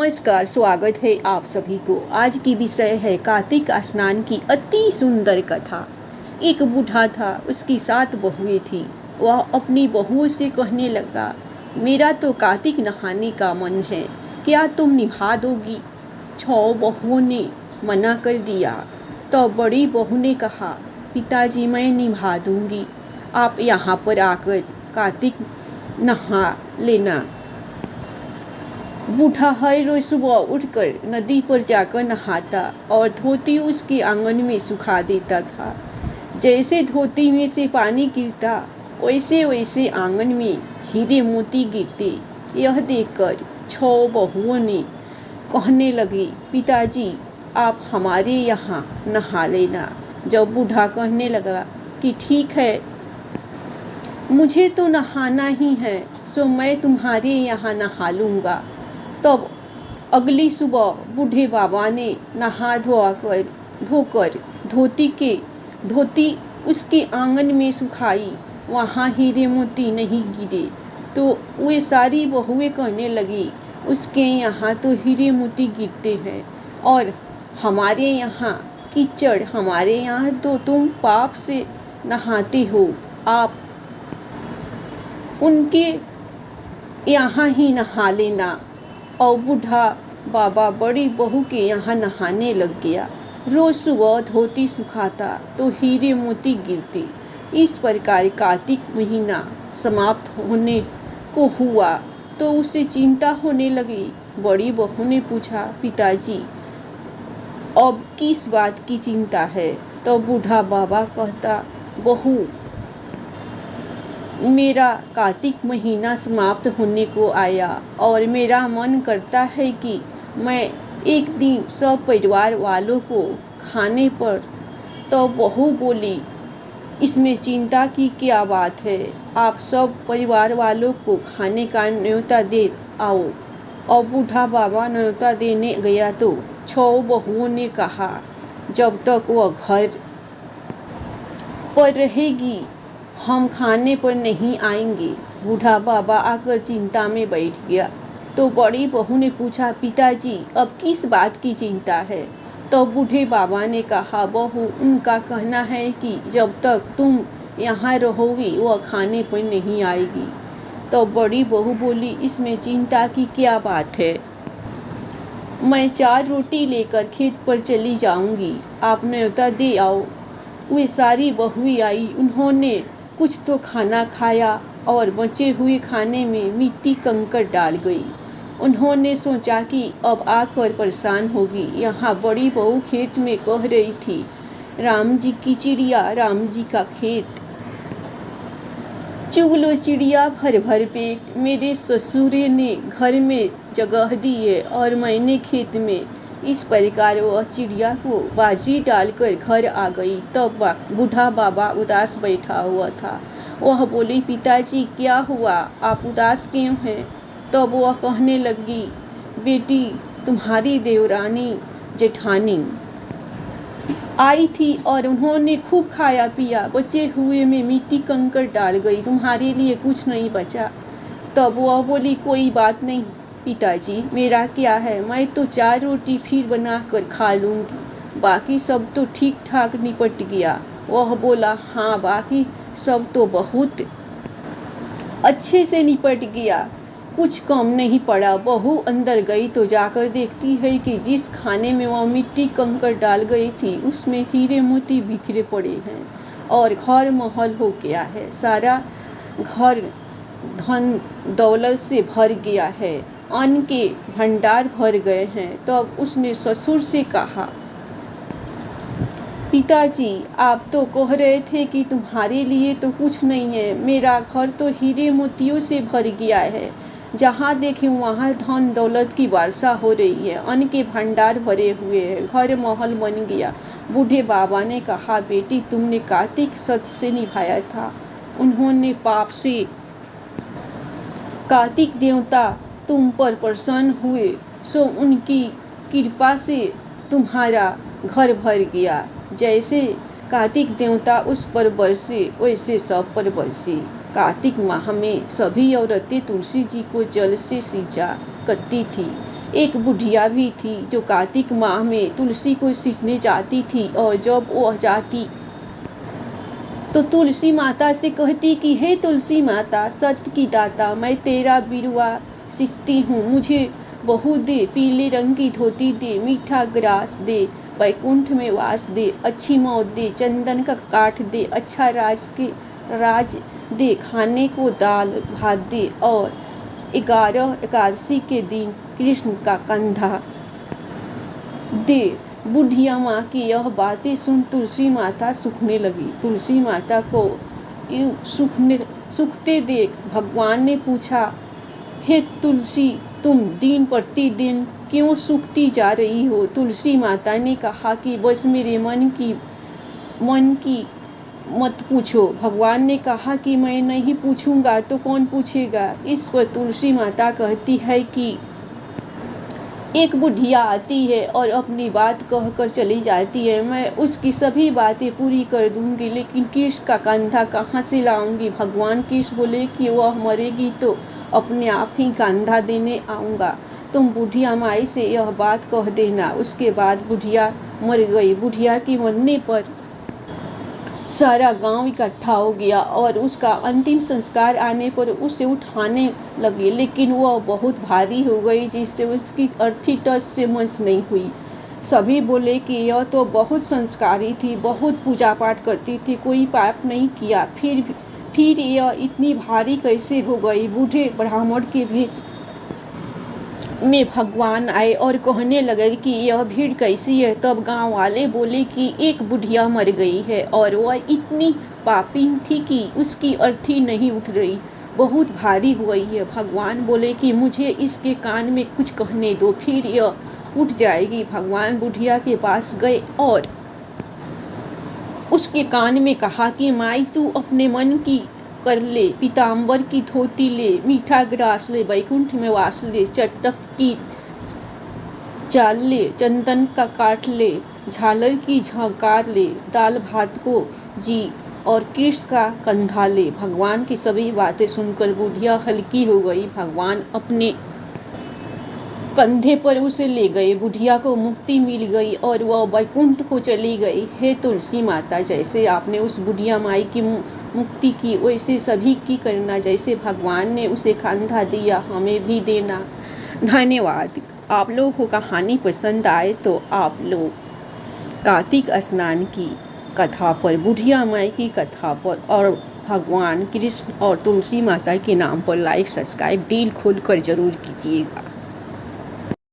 नमस्कार, स्वागत है आप सभी को। आज की विषय है कार्तिक स्नान की अति सुंदर कथा। एक बूढ़ा था, उसकी 7 बहुएं थी। वह अपनी बहुओं से कहने लगा, मेरा तो कार्तिक नहाने का मन है, क्या तुम निभा दोगी? 6 बहुओं ने मना कर दिया। तो बड़ी बहू ने कहा, पिताजी मैं निभा दूंगी, आप यहाँ पर आकर कार्तिक नहा लेना। बूढ़ा हर रोज सुबह उठकर नदी पर जाकर नहाता और धोती उसके आंगन में सुखा देता था। जैसे धोती में से पानी गिरता वैसे वैसे आंगन में हीरे मोती गिरते। यह देखकर 6 बहुओं ने कहने लगी, पिताजी आप हमारे यहाँ नहा लेना। जब बूढ़ा कहने लगा कि ठीक है, मुझे तो नहाना ही है, सो मैं तुम्हारे यहाँ नहा लूँगा। तब अगली सुबह बूढ़े बाबा ने नहा धोकर धोती उसके आंगन में सुखाई। वहाँ हीरे मोती नहीं गिरे। तो वे सारी बहुएं कहने लगी, उसके यहाँ तो हीरे मोती गिरते हैं और हमारे यहाँ कीचड़, हमारे यहाँ तो तुम पाप से नहाते हो, आप उनके यहाँ ही नहा लेना। और बूढ़ा बाबा बड़ी बहू के यहाँ नहाने लग गया। रोज सुबह धोती सुखाता तो हीरे मोती गिरते। इस प्रकार कार्तिक महीना समाप्त होने को हुआ तो उसे चिंता होने लगी। बड़ी बहू ने पूछा, पिताजी अब किस बात की चिंता है? तो बूढ़ा बाबा कहता, बहू मेरा कार्तिक महीना समाप्त होने को आया और मेरा मन करता है कि मैं एक दिन सब परिवार वालों को खाने पर। तो बहू बोली, इसमें चिंता की क्या बात है, आप सब परिवार वालों को खाने का न्योता दे आओ। और बूढ़ा बाबा न्योता देने गया तो 6 बहुओं ने कहा, जब तक वह घर पर रहेगी हम खाने पर नहीं आएंगे। बूढ़ा बाबा आकर चिंता में बैठ गया। तो बड़ी बहू ने पूछा, पिताजी अब किस बात की चिंता है? तो बूढ़े बाबा ने कहा, बहू उनका कहना है कि जब तक तुम यहाँ रहोगी वह खाने पर नहीं आएगी। तो बड़ी बहू बोली, इसमें चिंता की क्या बात है, मैं 4 रोटी लेकर खेत पर चली जाऊंगी, आप न्योता दे आओ। वे सारी बहुएं आई, उन्होंने कुछ तो खाना खाया और बचे हुए खाने में मिट्टी कंकड़ डाल गई। उन्होंने सोचा कि अब आकर परेशान होगी। यहाँ बड़ी बहू खेत में कह रही थी, राम जी की चिड़िया राम जी का खेत, चुग लो चिड़िया भर भर पेट। मेरे ससुरे ने घर में जगह दी है और मैंने खेत में। इस प्रकार वह चिड़िया को बाजी डालकर घर आ गई। तब बूढ़ा बाबा उदास बैठा हुआ था। वह बोली, पिताजी क्या हुआ, आप उदास क्यों हैं? तब वह कहने लगी, बेटी तुम्हारी देवरानी जेठानी आई थी और उन्होंने खूब खाया पिया, बचे हुए में मिट्टी कंकड़ डाल गई, तुम्हारे लिए कुछ नहीं बचा। तब वह बोली, कोई बात नहीं पिताजी, मेरा क्या है, मैं तो 4 रोटी फिर बनाकर खा लूँगी, बाकी सब तो ठीक ठाक निपट गया। वह बोला, हाँ बाकी सब तो बहुत अच्छे से निपट गया, कुछ कम नहीं पड़ा। बहू अंदर गई तो जाकर देखती है कि जिस खाने में वह मिट्टी कंकड़ डाल गई थी उसमें हीरे मोती बिखरे पड़े हैं और घर महल हो गया है। सारा घर धन दौलत से भर गया है, अन्न के भंडार भर गए हैं। तब उसने ससुर से कहा, पिताजी आप तो कह रहे थे कि तुम्हारे लिए तो कुछ नहीं है, मेरा घर तो हीरे मोतियों से भर गया है, जहाँ देखें वहाँ धन दौलत की वर्षा हो रही है, अन्न के भंडार भरे हुए हैं, घर महल बन गया। बूढ़े बाबा ने कहा, बेटी तुमने कार्तिक सत्य से निभाया था, उन्होंने पाप से, कार्तिक देवता तुम पर प्रसन्न हुए, सो उनकी कृपा से तुम्हारा घर भर गया। जैसे कार्तिक देवता उस पर बरसे वैसे सब पर बरसे। कार्तिक माह में सभी औरतें तुलसी जी को जल से सींचा करती थी। एक बुढ़िया भी थी जो कार्तिक माह में तुलसी को सींचने जाती थी, और जब वह जाती तो तुलसी माता से कहती कि हे तुलसी माता, सत्य की दाता, मैं तेरा बिरुआ सींचती हूँ, मुझे बहू दे, पीले रंग की धोती दे, मीठा ग्रास दे, वैकुंठ में वास दे, अच्छी मौत दे, चंदन का काठ दे, अच्छा राज दे, खाने को दाल भात दे, और 11 एकादशी के दिन कृष्ण का कंधा दे। बुढ़िया माँ की यह बातें सुन तुलसी माता सूखने लगी। तुलसी माता को सूखते देख भगवान ने पूछा, हे तुलसी, तुम दिन प्रतिदिन क्यों सूखती जा रही हो? तुलसी माता ने कहा कि बस मेरे मन की मत पूछो। भगवान ने कहा कि मैं नहीं पूछूंगा तो कौन पूछेगा? इस पर तुलसी माता कहती है कि एक बुढ़िया आती है और अपनी बात कहकर चली जाती है, मैं उसकी सभी बातें पूरी कर दूंगी, लेकिन कृष्ण का कंधा कहाँ से लाऊंगी? भगवान कृष्ण बोले कि वह मरेगी तो अपने आप ही कंधा देने आऊंगा, तुम बुढ़िया माई से यह बात कह देना। उसके बाद बुढ़िया मर गई। बुढ़िया के मरने पर सारा गांव इकट्ठा हो गया और उसका अंतिम संस्कार आने पर उसे उठाने लगे, लेकिन वह बहुत भारी हो गई, जिससे उसकी अर्थी टस से मंच नहीं हुई। सभी बोले कि यह तो बहुत संस्कारी थी, बहुत पूजा पाठ करती थी, कोई पाप नहीं किया, फिर यह इतनी भारी कैसे हो गई? बूढ़े ब्राह्मण के भेष में भगवान आए और कहने लगे कि यह भीड़ कैसी है? तब गांव वाले बोले कि एक बुढ़िया मर गई है और वह इतनी पापी थी कि उसकी अर्थी नहीं उठ रही, बहुत भारी हो गई है। भगवान बोले कि मुझे इसके कान में कुछ कहने दो, फिर यह उठ जाएगी। भगवान बुढ़िया के पास गए और उसके कान में कहा कि माई, तू अपने मन की कर ले, पीताम्बर की धोती ले, मीठा ग्रास ले, वैकुंठ में वास ले, चटक की चाल ले, चंदन का काठ ले, झालर की झंकार ले, दाल भात को जी और कृष्ण का कंधा ले। भगवान की सभी बातें सुनकर बुढ़िया हल्की हो गई। भगवान अपने कंधे पर उसे ले गए, बुढ़िया को मुक्ति मिल गई और वह वैकुंठ को चली गई। हे तुलसी माता, जैसे आपने उस बुढ़िया माई की मुक्ति की, वैसे सभी की करना। जैसे भगवान ने उसे कंधा दिया, हमें भी देना। धन्यवाद। आप लोगों को कहानी पसंद आए तो आप लोग कार्तिक स्नान की कथा पर, बुढ़िया माई की कथा पर और भगवान कृष्ण और तुलसी माता के नाम पर लाइक सब्सक्राइब दिल खोल कर जरूर कीजिएगा।